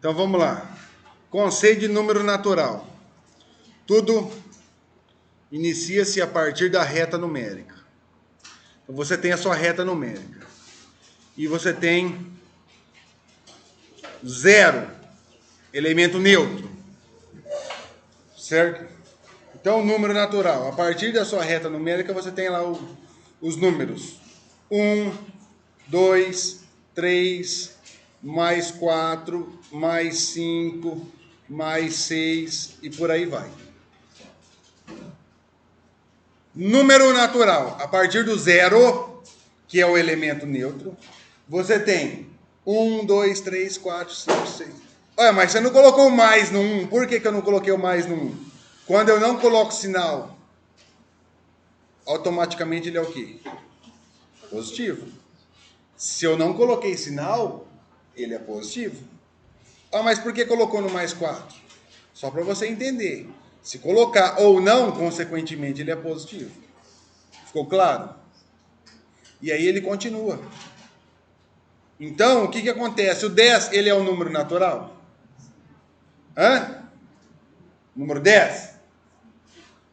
Então vamos lá. Conceito de número natural. Tudo inicia-se a partir da reta numérica. Então você tem a sua reta numérica. E você tem 0, elemento neutro. Certo? Então, o número natural. A partir da sua reta numérica, você tem lá os números. 1, 2, 3, mais 4, mais 5, mais 6 e por aí vai. Número natural. A partir do 0, que é o elemento neutro, você tem 1, 2, 3, 4, 5, 6. Olha, mas você não colocou mais no 1. Por que eu não coloquei o mais no 1? Quando eu não coloco sinal, automaticamente ele é o quê? Positivo. Se eu não coloquei sinal, ele é positivo. Ah, mas por que colocou no mais 4? Só para você entender. Se colocar ou não, consequentemente, ele é positivo. Ficou claro? E aí ele continua. Então, o que acontece? O 10, ele é um número natural? Hã? Número 10?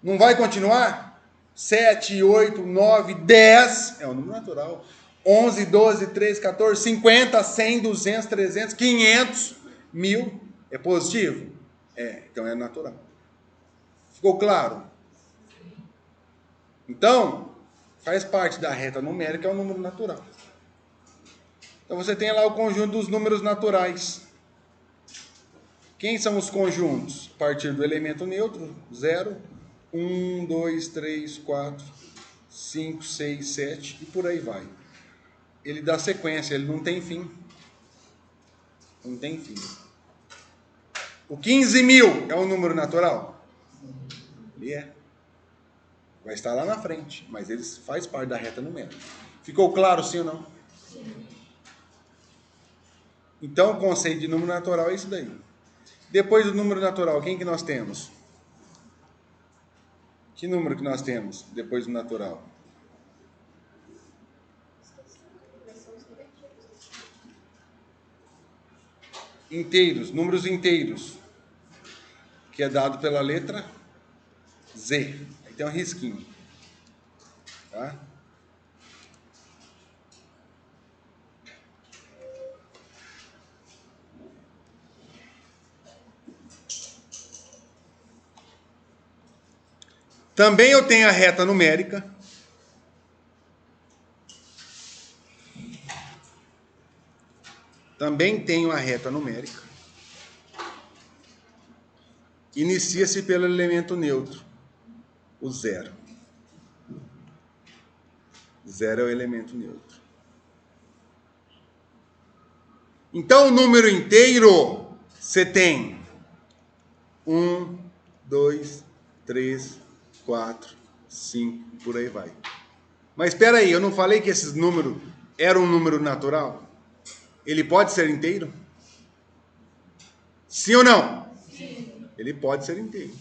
Não vai continuar? 7, 8, 9, 10 é um número natural. 11, 12, 13, 14, 50, 100, 200, 300, 500, 1000 é positivo? É, então é natural. Ficou claro? Então, faz parte da reta numérica, é um número natural. Então você tem lá o conjunto dos números naturais. Quem são os conjuntos? A partir do elemento neutro, 0, 1, 2, 3, 4, 5, 6, 7 e por aí vai. Ele dá sequência, ele não tem fim. Não tem fim. O 15.000 é um número natural? Ele é. Vai estar lá na frente, mas ele faz parte da reta numérica. Ficou claro, sim ou não? Sim. Então, o conceito de número natural é isso daí. Depois do número natural, quem que nós temos? Que número que nós temos depois do natural? Inteiros, números inteiros, que é dado pela letra Z. Aí tem um risquinho. Tá? Também eu tenho a reta numérica. Também tenho a reta numérica. Inicia-se pelo elemento neutro, o 0. 0 é o elemento neutro. Então, o número inteiro, você tem 1, 2, 3, 4, 5, por aí vai. Mas espera aí, eu não falei que esses números eram um número natural? Ele pode ser inteiro? Sim ou não? Sim. Ele pode ser inteiro.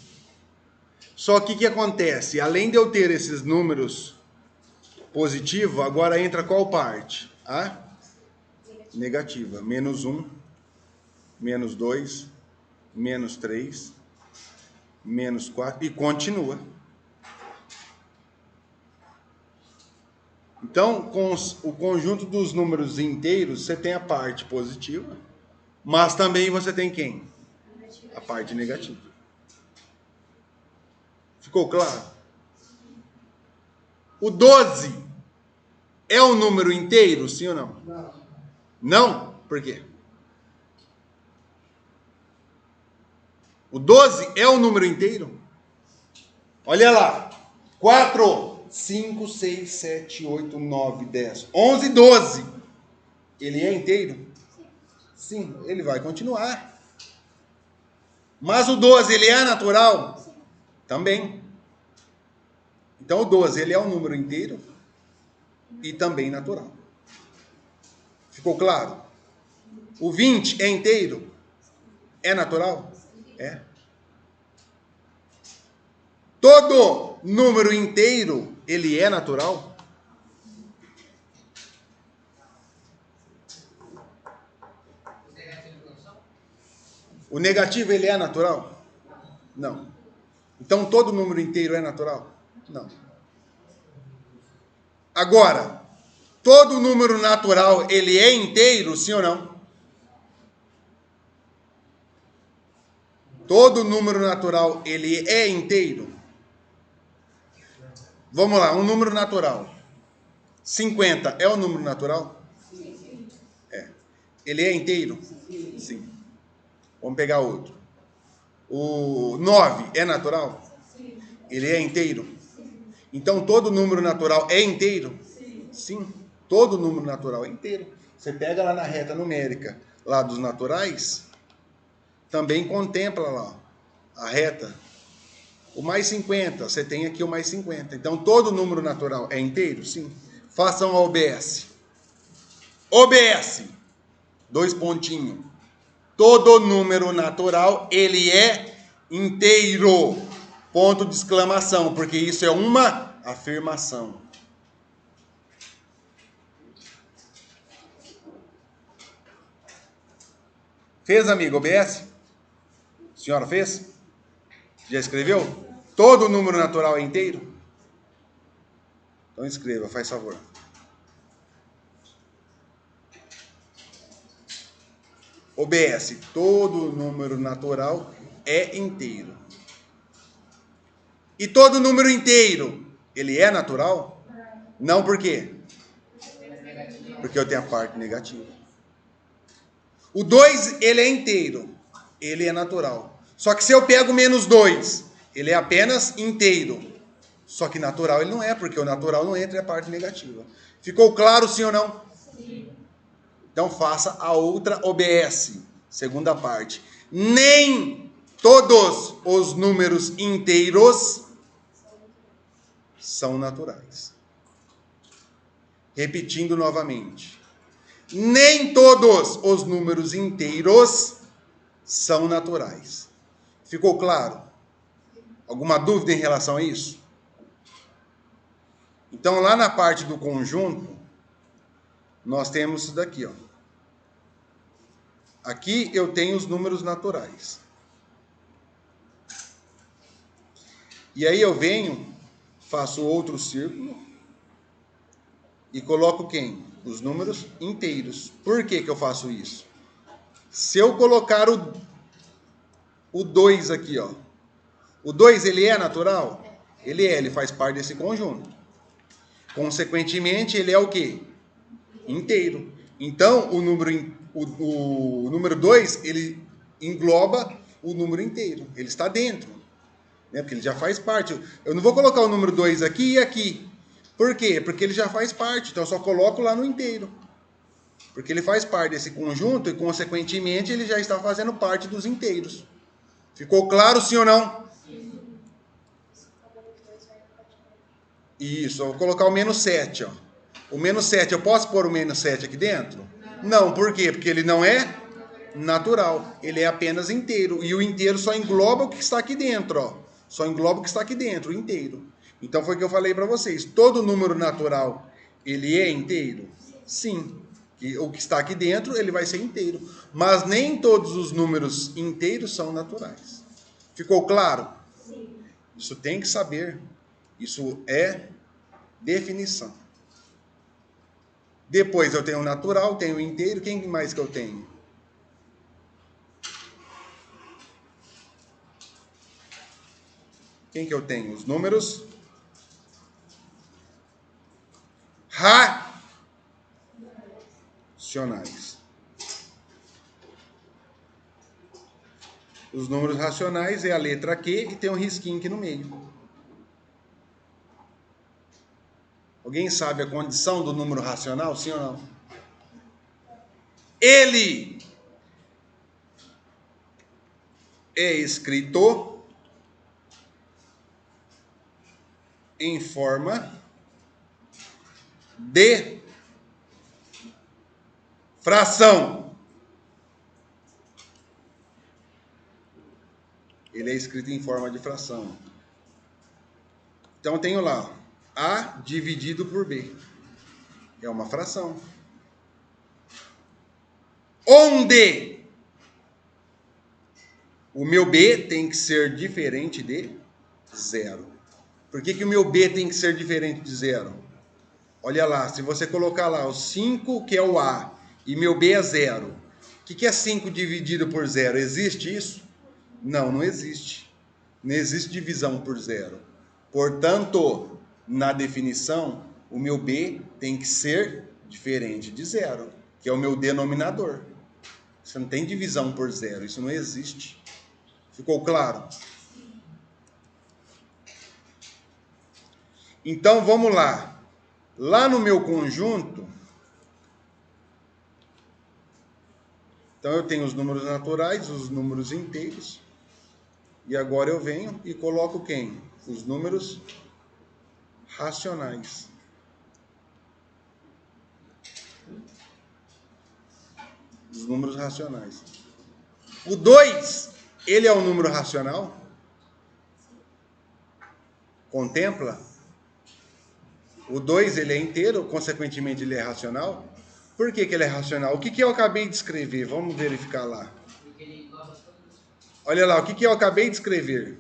Só que o que acontece? Além de eu ter esses números positivos, agora entra qual parte? A negativa. Menos 1, menos 2, menos 3, menos 4 e continua. Então, com o conjunto dos números inteiros, você tem a parte positiva, mas também você tem quem? A parte negativa. Ficou claro? O 12 é um número inteiro, sim ou não? Não. Não? Por quê? O 12 é um número inteiro? Olha lá. 4, 5, 6, 7, 8, 9, 10, 11, 12. Ele é inteiro? Sim, ele vai continuar. Mas o 12, ele é natural? Sim. Também. Então o 12, ele é um número inteiro e também natural. Ficou claro? O 20 é inteiro? É natural? É. Todo número inteiro, ele é natural? O negativo, ele é natural? Não. Então, todo número inteiro é natural? Não. Agora, todo número natural, ele é inteiro, sim ou não? Todo número natural, ele é inteiro? Vamos lá, um número natural. 50 é um número natural? É. Ele é inteiro? Sim. Vamos pegar outro. O 9 é natural? Ele é inteiro? Então, todo número natural é inteiro? Sim. Todo número natural é inteiro. Você pega lá na reta numérica, lá dos naturais, também contempla lá a reta. O mais 50, você tem aqui o mais 50. Então, todo número natural é inteiro? Sim. Façam a OBS. OBS. 2 pontinhos. Todo número natural, ele é inteiro. Ponto de exclamação, porque isso é uma afirmação. Fez, amigo, OBS? A senhora fez? Já escreveu? Todo número natural é inteiro? Então escreva, faz favor. OBS, todo número natural é inteiro. E todo número inteiro, ele é natural? Não, por quê? Porque eu tenho a parte negativa. O 2, ele é inteiro. Ele é natural. Só que se eu pego menos 2, ele é apenas inteiro. Só que natural ele não é, porque o natural não entra em a parte negativa. Ficou claro, sim ou não? Sim. Então faça a outra OBS, segunda parte. Nem todos os números inteiros são naturais. Repetindo novamente. Nem todos os números inteiros são naturais. Ficou claro? Alguma dúvida em relação a isso? Então, lá na parte do conjunto, nós temos isso daqui, ó. Aqui eu tenho os números naturais. E aí eu venho, faço outro círculo e coloco quem? Os números inteiros. Por que eu faço isso? Se eu colocar o 2 aqui, ó. O 2, ele é natural? Ele faz parte desse conjunto. Consequentemente, ele é o quê? Inteiro. Então, o número 2, ele engloba o número inteiro. Ele está dentro. Né? Porque ele já faz parte. Eu não vou colocar o número 2 aqui e aqui. Por quê? Porque ele já faz parte. Então, eu só coloco lá no inteiro. Porque ele faz parte desse conjunto e, consequentemente, ele já está fazendo parte dos inteiros. Ficou claro, sim ou não? Sim. Isso, eu vou colocar o menos 7, ó. O menos 7, eu posso pôr o menos 7 aqui dentro? Não, por quê? Porque ele não é natural, ele é apenas inteiro. E o inteiro só engloba o que está aqui dentro, ó. Só engloba o que está aqui dentro, o inteiro. Então foi o que eu falei para vocês. Todo número natural, ele é inteiro? Sim. E o que está aqui dentro, ele vai ser inteiro. Mas nem todos os números inteiros são naturais. Ficou claro? Sim. Isso tem que saber. Isso é definição. Depois eu tenho o natural, tenho o inteiro. Quem mais que eu tenho? Quem que eu tenho? Os números racionais. Os números racionais é a letra Q e tem um risquinho aqui no meio. Alguém sabe a condição do número racional, sim ou não? Ele é escrito em forma de fração. Ele é escrito em forma de fração. Então eu tenho lá A dividido por B. É uma fração. Onde O meu B tem que ser diferente de zero. Por que o meu B tem que ser diferente de zero? Olha lá, se você colocar lá o 5, que é o A, e meu B é zero. O que é 5 dividido por zero? Existe isso? Não, não existe. Não existe divisão por zero. Portanto, na definição, o meu B tem que ser diferente de zero, que é o meu denominador. Você não tem divisão por zero, isso não existe. Ficou claro? Então, vamos lá. Lá no meu conjunto, então eu tenho os números naturais, os números inteiros. E agora eu venho e coloco quem? Os números racionais. Os números racionais. O 2, ele é um número racional? Contempla? O 2, ele é inteiro, consequentemente ele é racional? Por que ele é racional? O que eu acabei de escrever? Vamos verificar lá. Olha lá, o que eu acabei de escrever?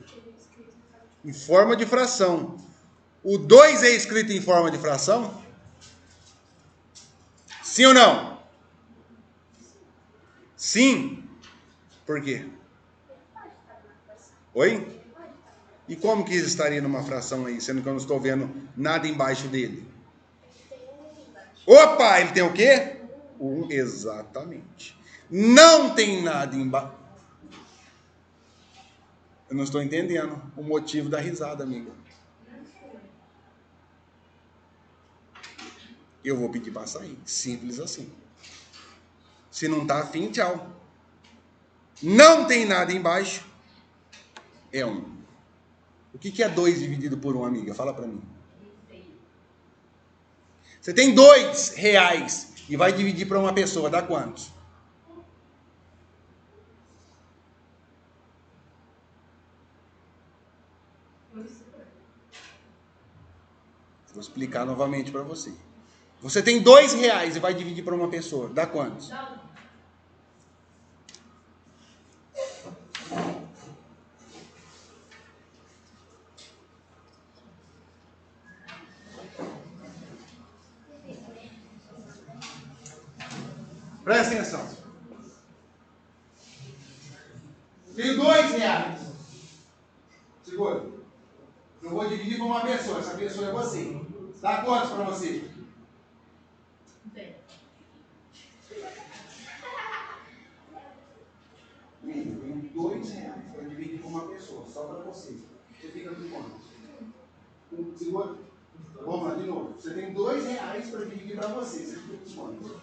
Em forma de fração. O 2 é escrito em forma de fração? Sim ou não? Sim. Por quê? Oi? E como que estaria numa fração aí, sendo que eu não estou vendo nada embaixo dele? Opa, ele tem o quê? 1, exatamente. Não tem nada embaixo. Eu não estou entendendo o motivo da risada, amigo. Eu vou pedir para sair. Simples assim. Se não tá afim, tchau. Não tem nada embaixo. É 1. O que é 2 dividido por 1, amiga? Fala para mim. Você tem R$2 e vai dividir para uma pessoa. Dá quantos? Vou explicar novamente para você. Você tem R$2 e vai dividir para uma pessoa. Dá quantos? Presta atenção. Tenho R$2. Segura. Eu vou dividir para uma pessoa. Essa pessoa é você. Dá quantos para você? Tem. Eu tenho R$2 para dividir para uma pessoa. Só para você. Você fica com quantos? Segura. Vamos lá de novo. Você tem R$2 para dividir para você. Você fica com quantos? Eu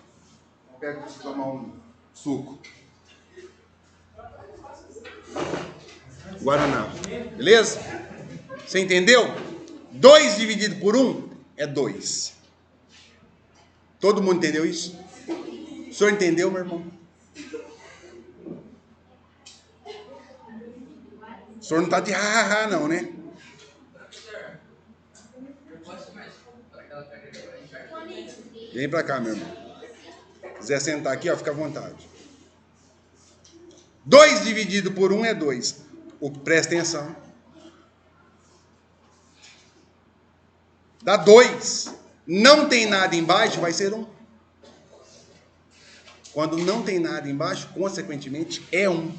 quero que você tomar um suco. Guaraná. Beleza? Você entendeu? 2 dividido por 1 é 2. Todo mundo entendeu isso? O senhor entendeu, meu irmão? O senhor não está de ha-ha-ha, não, né? Vem pra cá, meu irmão. Se quiser sentar aqui, ó, fica à vontade. 2 dividido por 1 é 2. Presta atenção. Dá 2. Não tem nada embaixo, vai ser 1. Quando não tem nada embaixo, consequentemente, é 1.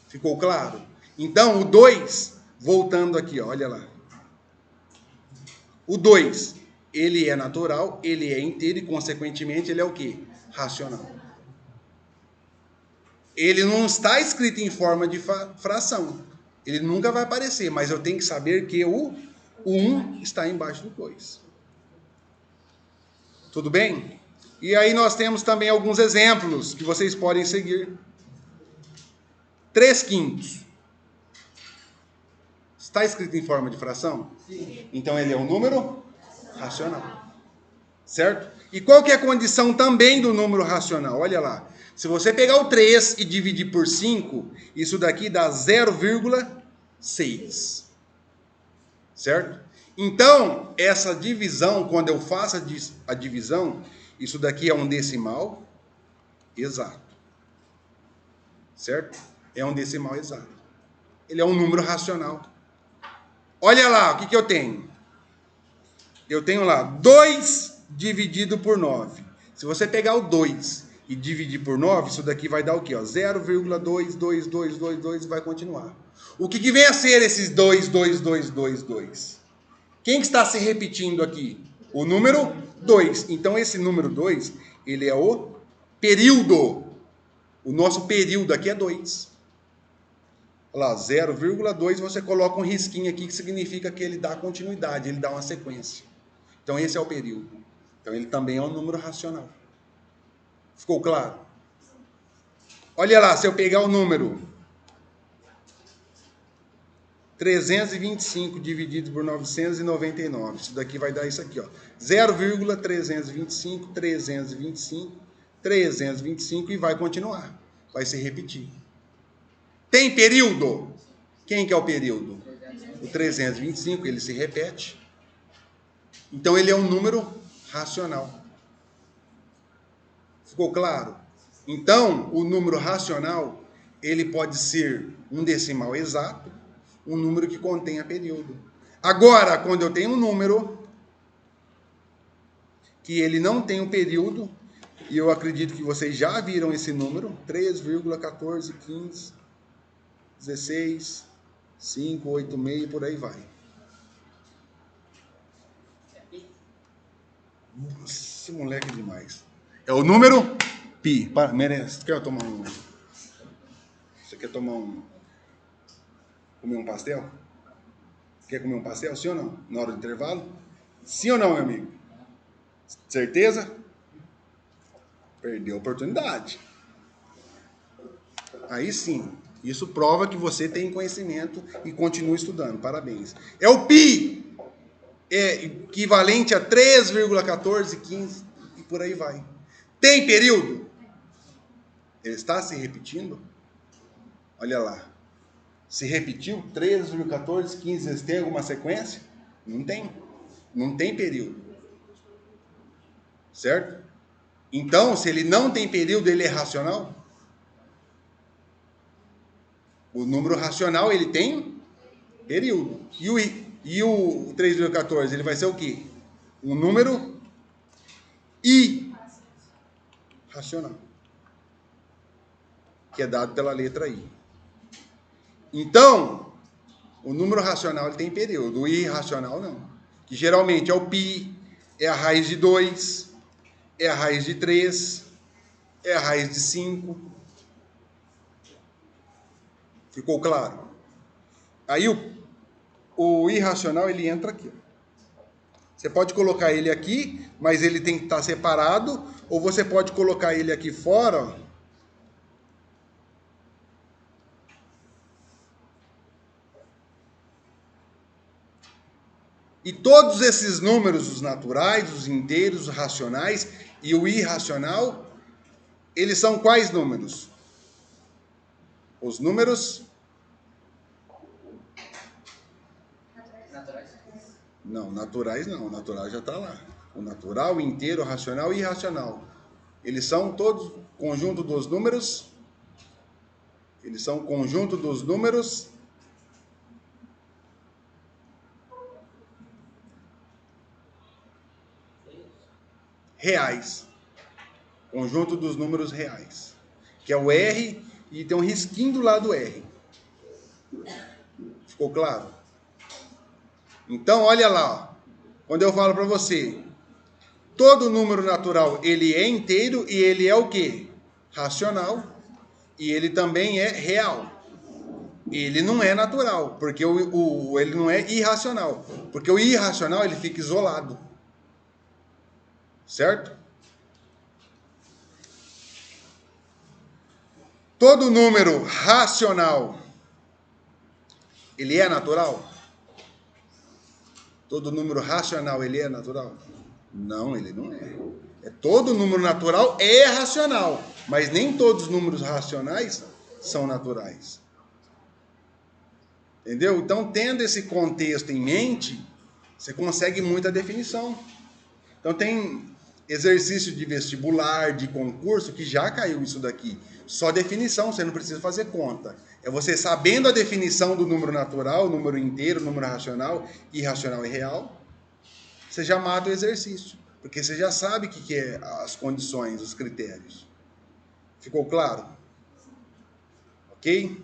Ficou claro? Então, o 2, voltando aqui, ó, olha lá. O 2, ele é natural, ele é inteiro e, consequentemente, ele é o quê? Racional. Ele não está escrito em forma de fração. Ele nunca vai aparecer, mas eu tenho que saber que o 1 está embaixo do 2. Tudo bem? E aí nós temos também alguns exemplos que vocês podem seguir. 3/5. Está escrito em forma de fração? Sim. Então ele é um número racional. Certo? E qual que é a condição também do número racional? Olha lá. Se você pegar o 3 e dividir por 5, isso daqui dá 0,6. Certo? Então, essa divisão, quando eu faço a divisão, isso daqui é um decimal exato. Certo? É um decimal exato. Ele é um número racional. Olha lá, o que eu tenho? Eu tenho lá 2 dividido por 9. Se você pegar o 2 e dividir por 9, isso daqui vai dar o quê? 0,22222 e vai continuar. O que vem a ser esses 2, 2, 2, 2, 2? Quem que está se repetindo aqui? O número 2. Então esse número 2, ele é o período. O nosso período aqui é 2. Olha lá, 0,2, você coloca um risquinho aqui que significa que ele dá continuidade, ele dá uma sequência. Então esse é o período. Então ele também é um número racional. Ficou claro? Olha lá, se eu pegar o número 325 dividido por 999, isso daqui vai dar isso aqui, ó. 0,325, 325, 325 e vai continuar. Vai se repetir. Tem período? Quem que é o período? O 325, ele se repete. Então ele é um número racional. Ficou claro? Então, o número racional, ele pode ser um decimal exato, um número que contenha período. Agora, quando eu tenho um número que ele não tem um período, e eu acredito que vocês já viram esse número, 3,1415, 16, 5, 8, meio, por aí vai. Esse moleque é demais. É o número pi. Merece. Quer tomar um? Você quer tomar um? Comer um pastel? Quer comer um pastel? Sim ou não? Na hora do intervalo? Sim ou não, meu amigo? Certeza? Perdeu a oportunidade. Aí sim. Isso prova que você tem conhecimento e continua estudando. Parabéns. É o pi. É equivalente a 3,1415 e por aí vai. Tem período? Ele está se repetindo? Olha lá. Se repetiu 3,1415, tem alguma sequência? Não tem. Não tem período. Certo? Então, se ele não tem período, ele é racional? O número racional, ele tem período. E o 3,14, ele vai ser o quê? Um número irracional, que é dado pela letra I. Então, o número racional ele tem período, o irracional não. Que geralmente é o π, é a raiz de 2, é a raiz de 3, é a raiz de 5. Ficou claro? Aí o irracional ele entra aqui. Você pode colocar ele aqui, mas ele tem que estar separado, ou você pode colocar ele aqui fora, ó. E todos esses números, os naturais, os inteiros, os racionais e o irracional, eles são quais números? Os números... Naturais? Não, naturais não. O natural já está lá. O natural, o inteiro, o racional e irracional. Eles são todos conjunto dos números... Eles são conjunto dos números... reais. Conjunto dos números reais. Que é o R e tem um risquinho do lado do R. Ficou claro? Então, olha lá. Ó. Quando eu falo para você, todo número natural, ele é inteiro e ele é o quê? Racional. E ele também é real. Ele não é natural, porque ele não é irracional. Porque o irracional, ele fica isolado. Certo? Todo número racional, ele é natural? Todo número racional, ele é natural? Não, ele não é. Todo número natural é racional, mas nem todos os números racionais são naturais. Entendeu? Então, tendo esse contexto em mente, você consegue muita definição. Então, tem exercício de vestibular, de concurso, que já caiu isso daqui. Só definição, você não precisa fazer conta. É você sabendo a definição do número natural, número inteiro, número racional, irracional e real, você já mata o exercício. Porque você já sabe o que é as condições, os critérios. Ficou claro? Ok?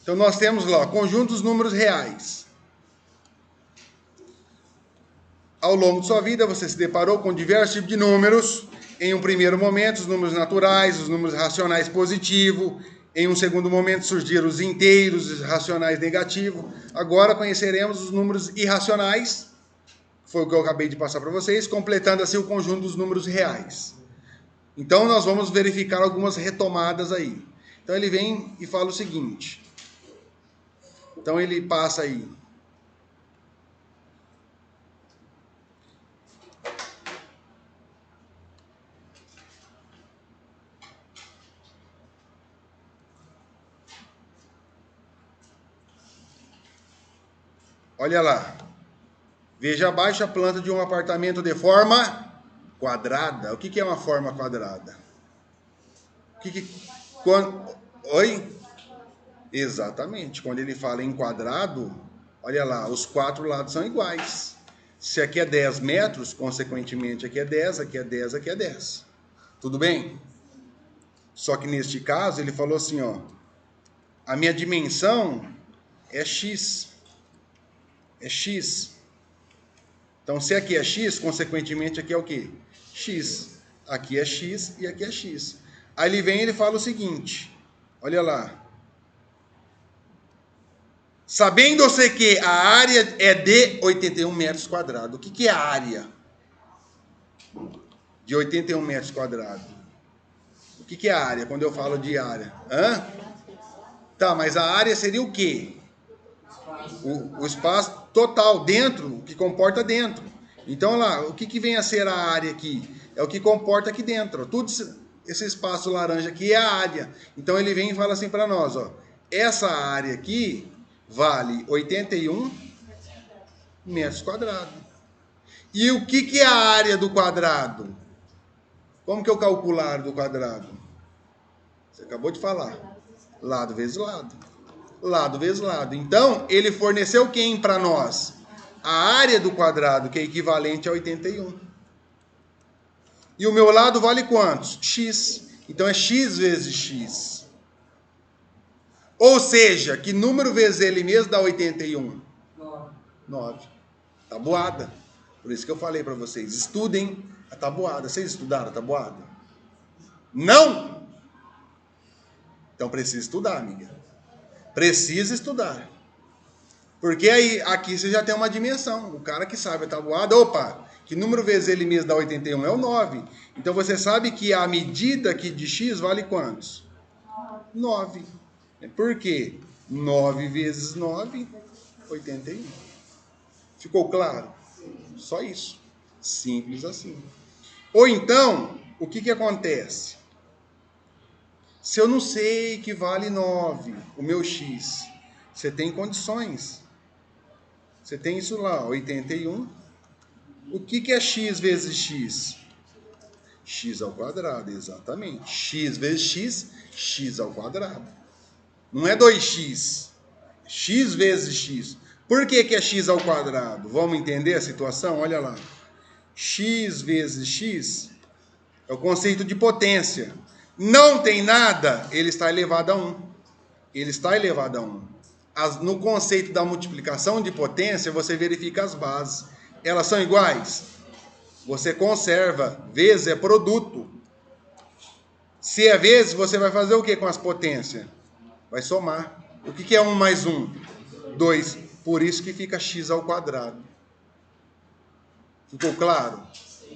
Então nós temos lá, conjunto dos números reais. Ao longo de sua vida, você se deparou com diversos tipos de números. Em um primeiro momento, os números naturais, os números racionais positivos. Em um segundo momento, surgiram os inteiros, os racionais negativos. Agora conheceremos os números irracionais, que foi o que eu acabei de passar para vocês, completando assim o conjunto dos números reais. Então, nós vamos verificar algumas retomadas aí. Então, ele vem e fala o seguinte. Então, ele passa aí. Olha lá. Veja abaixo a planta de um apartamento de forma quadrada. O que é uma forma quadrada? Oi? Exatamente. Quando ele fala em quadrado, olha lá, os quatro lados são iguais. Se aqui é 10 metros, consequentemente aqui é 10, aqui é 10, aqui é 10. Tudo bem? Só que neste caso ele falou assim, ó, a minha dimensão é x. É x. Então, se aqui é x, consequentemente aqui é o quê? X. Aqui é x e aqui é x. Aí ele vem e ele fala o seguinte, olha lá. Sabendo-se que a área é de 81 metros quadrados. O que é a área de 81 metros quadrados? O que é a área quando eu falo de área? Hã? Tá, mas a área seria o quê? O espaço total, dentro, o que comporta dentro. Então, lá, o que vem a ser a área aqui? É o que comporta aqui dentro. Tudo esse espaço laranja aqui é a área. Então, ele vem e fala assim para nós, ó. Essa área aqui vale 81 metros quadrados. E o que é a área do quadrado? Como que eu calculo a área do quadrado? Você acabou de falar. Lado vezes lado. Lado vezes lado. Então, ele forneceu quem para nós? A área do quadrado, que é equivalente a 81. E o meu lado vale quantos? X. Então, é x vezes x. Ou seja, que número vezes ele mesmo dá 81? 9. Tabuada. Por isso que eu falei para vocês, estudem a tabuada. Vocês estudaram a tabuada? Não? Então precisa estudar, amiga. Precisa estudar. Porque aí, aqui você já tem uma dimensão. O cara que sabe a tabuada, opa, que número vezes ele mesmo dá 81? É o 9. Então você sabe que a medida aqui de x vale quantos? 9. Por quê? 9 vezes 9, 81. Ficou claro? Só isso. Simples assim. Ou então, o que acontece? Se eu não sei que vale 9, o meu x, você tem condições. Você tem isso lá, 81. O que é x vezes x? X ao quadrado, exatamente. X vezes x, x ao quadrado. Não é 2x. X vezes x. Por que é x ao quadrado? Vamos entender a situação? Olha lá. X vezes x é o conceito de potência. Não tem nada, ele está elevado a 1. Ele está elevado a 1. No conceito da multiplicação de potência, você verifica as bases. Elas são iguais? Você conserva. Vezes é produto. Se é vezes, você vai fazer o que com as potências? Vai somar. O que é 1 mais 1? 2. Por isso que fica x ao quadrado. Ficou claro?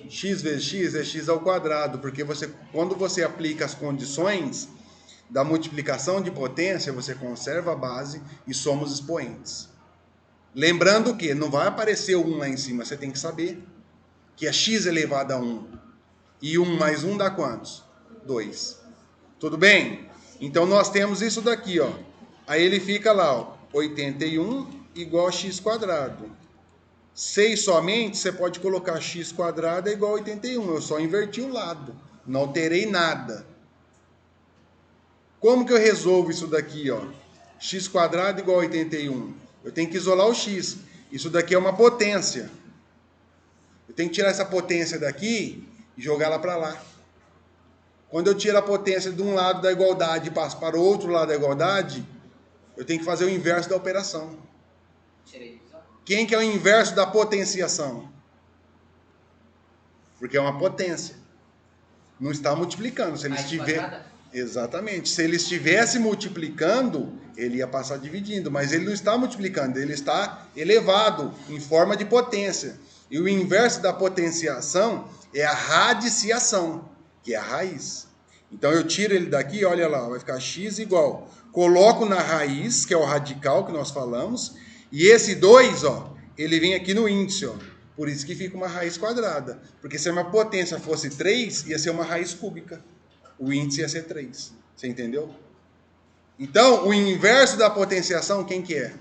X vezes x é x ao quadrado, porque quando você aplica as condições, da multiplicação de potência, você conserva a base e soma os expoentes. Lembrando que não vai aparecer 1 lá em cima, você tem que saber que é x elevado a 1. E 1 mais 1 dá quantos? 2. Tudo bem? Então nós temos isso daqui, ó. Aí ele fica lá, ó, 81 igual a x quadrado. 6 somente, você pode colocar x quadrado é igual a 81. Eu só inverti o lado, não alterei nada. Como que eu resolvo isso daqui, ó? X quadrado igual a 81. Eu tenho que isolar o x. Isso daqui é uma potência. Eu tenho que tirar essa potência daqui e jogar ela para lá. Quando eu tiro a potência de um lado da igualdade e passo para o outro lado da igualdade, eu tenho que fazer o inverso da operação. Quem que é o inverso da potenciação? Porque é uma potência. Não está multiplicando. Se ele estiver... Exatamente. Se ele estivesse multiplicando, ele ia passar dividindo. Mas ele não está multiplicando. Ele está elevado em forma de potência. E o inverso da potenciação é a radiciação, que é a raiz. Então eu tiro ele daqui, olha lá, vai ficar x igual. Coloco na raiz, que é o radical que nós falamos. E esse 2, ó, ele vem aqui no índice, ó. Por isso que fica uma raiz quadrada. Porque se a minha potência fosse 3, ia ser uma raiz cúbica. O índice ia ser 3. Você entendeu? Então, o inverso da potenciação, quem que é?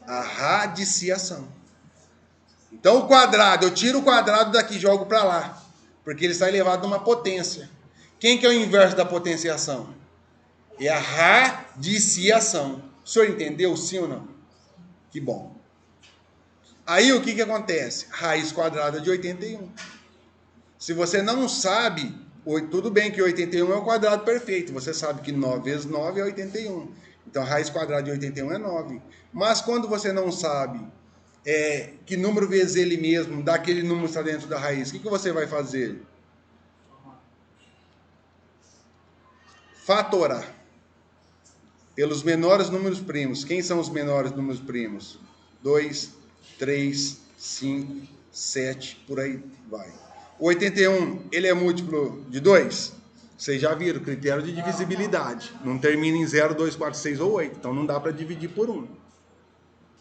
A radiciação. Então, o quadrado, eu tiro o quadrado daqui e jogo para lá. Porque ele está elevado a uma potência. Quem que é o inverso da potenciação? É a radiciação. O senhor entendeu, sim ou não? Que bom. Aí o que acontece? Raiz quadrada de 81. Se você não sabe, tudo bem que 81 é o quadrado perfeito. Você sabe que 9 vezes 9 é 81. Então, raiz quadrada de 81 é 9. Mas quando você não sabe que número vezes ele mesmo, daquele número está dentro da raiz, o que você vai fazer? Fatorar. Pelos menores números primos. Quem são os menores números primos? 2, 3, 5, 7, por aí vai. O 81, ele é múltiplo de 2? Vocês já viram, critério de divisibilidade. Não termina em 0, 2, 4, 6 ou 8. Então não dá para dividir por 1.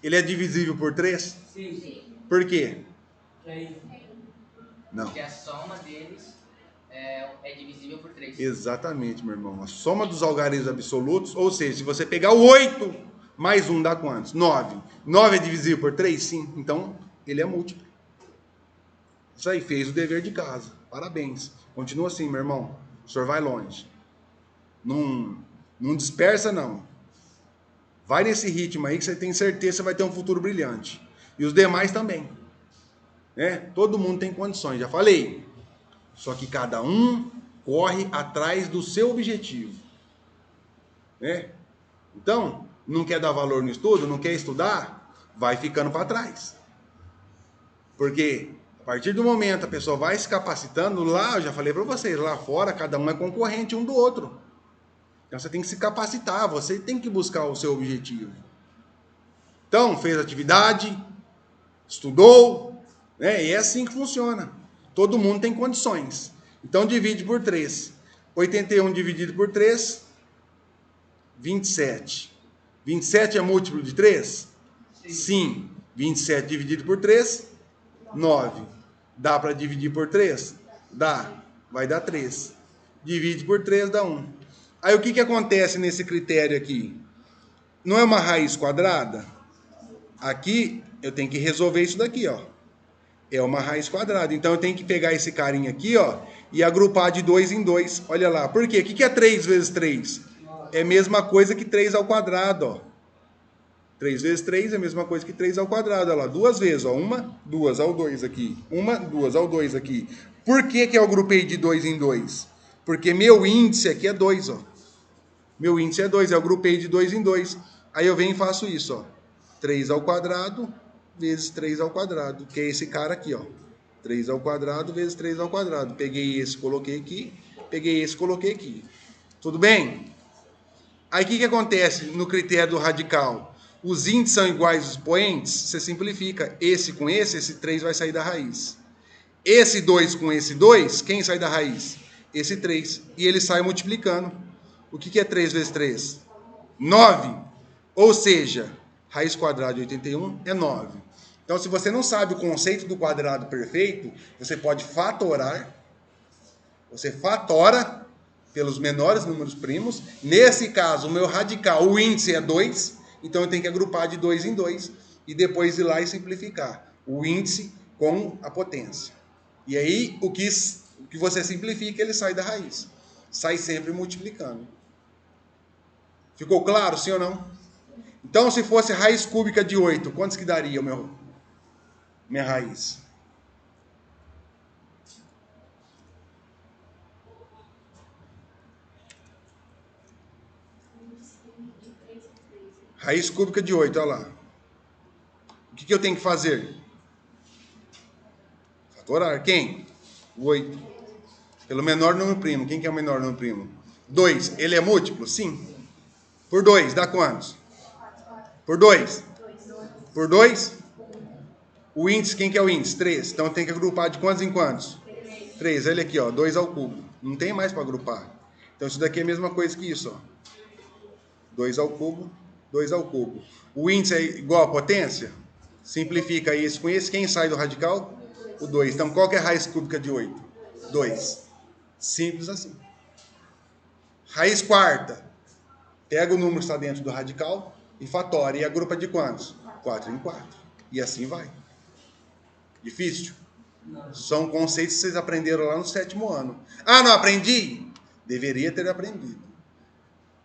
Ele é divisível por 3? Sim. Por quê? Não. Porque a soma deles é divisível por 3. Exatamente, meu irmão. A soma dos algarismos absolutos, ou seja, se você pegar o 8 mais 1 dá quantos? 9. 9 é divisível por 3? Sim. Então, ele é múltiplo. Isso aí, fez o dever de casa. Parabéns. Continua assim, meu irmão. O senhor vai longe. Não dispersa, não. Vai nesse ritmo aí que você tem certeza que você vai ter um futuro brilhante. E os demais também. Todo mundo tem condições, já falei. Só que cada um corre atrás do seu objetivo. Então, não quer dar valor no estudo, não quer estudar, vai ficando para trás. Porque a partir do momento a pessoa vai se capacitando, lá, eu já falei para vocês, lá fora cada um é concorrente um do outro. Então você tem que se capacitar, você tem que buscar o seu objetivo. Então, fez atividade, estudou, e é assim que funciona. Todo mundo tem condições. Então, divide por 3. 81 dividido por 3, 27. 27 é múltiplo de 3? Sim. 27 dividido por 3, 9. Dá para dividir por 3? Dá. Vai dar 3. Divide por 3 dá 1. Aí o que acontece nesse critério aqui? Não é uma raiz quadrada? Aqui eu tenho que resolver isso daqui, ó. É uma raiz quadrada. Então eu tenho que pegar esse carinha aqui, ó, e agrupar de 2 em 2. Olha lá. Por quê? O que é 3 vezes 3? É a mesma coisa que 3 ao quadrado, ó. 3 vezes 3 é a mesma coisa que 3 ao quadrado. Olha lá. 2 vezes, ó. 1, 2 ao 2 aqui. 1, 2 ao 2 aqui. Por que eu agrupei de 2 em 2? Porque meu índice aqui é 2, ó. Meu índice é 2. Eu agrupei de 2 em 2. Aí eu venho e faço isso, ó. 3 ao quadrado vezes 3 ao quadrado, que é esse cara aqui, ó. 3 ao quadrado vezes 3 ao quadrado. Peguei esse, coloquei aqui. Peguei esse, coloquei aqui. Tudo bem? Aí o que acontece no critério do radical? Os índices são iguais aos expoentes? Você simplifica. Esse com esse 3 vai sair da raiz. Esse 2 com esse 2, quem sai da raiz? Esse 3. E ele sai multiplicando. O que é 3 vezes 3? 9. Ou seja, raiz quadrada de 81 é 9. Então, se você não sabe o conceito do quadrado perfeito, você pode fatorar. Você fatora pelos menores números primos. Nesse caso, o meu radical, o índice é 2. Então, eu tenho que agrupar de 2 em 2. E depois ir lá e simplificar o índice com a potência. E aí, o que você simplifica, ele sai da raiz. Sai sempre multiplicando. Ficou claro, sim ou não? Então, se fosse raiz cúbica de 8, quantos que daria minha raiz? Raiz cúbica de 8, olha lá. O que eu tenho que fazer? Fatorar. Quem? O 8. Pelo menor número primo. Quem que é o menor número primo? 2. Ele é múltiplo? Sim. Por 2, dá quantos? Por 2? Por 2? O índice, quem que é o índice? 3. Então tem que agrupar de quantos em quantos? 3. Olha aqui, ó, 2 ao cubo. Não tem mais para agrupar. Então isso daqui é a mesma coisa que isso, ó. 2 ao cubo, 2 ao cubo. O índice é igual a potência? Simplifica isso com isso. Quem sai do radical? O 2. Então qual que é a raiz cúbica de 8? 2. Simples assim. Raiz quarta. Pega o número que está dentro do radical e fatora. E agrupa de quantos? 4 em 4. E assim vai. Difícil? Não. São conceitos que vocês aprenderam lá no 7º ano. Ah, não aprendi? Deveria ter aprendido.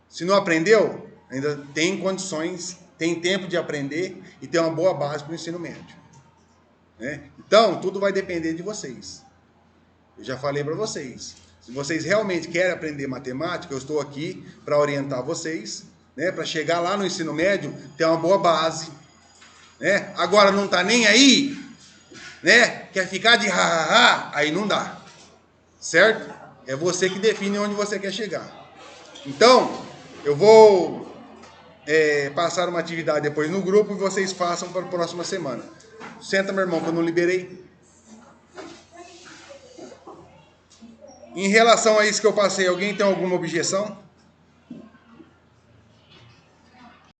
Se não aprendeu, ainda tem condições, tem tempo de aprender e tem uma boa base para o ensino médio. Né? Então, tudo vai depender de vocês. Eu já falei para vocês. Se vocês realmente querem aprender matemática, eu estou aqui para orientar vocês, né? Para chegar lá no ensino médio, ter uma boa base. Né? Agora não está nem aí, né? Quer ficar de ha-ha-ha, aí não dá. Certo? É você que define onde você quer chegar. Então, eu vou passar uma atividade depois no grupo e vocês façam para a próxima semana. Senta, meu irmão, que eu não liberei. Em relação a isso que eu passei, alguém tem alguma objeção?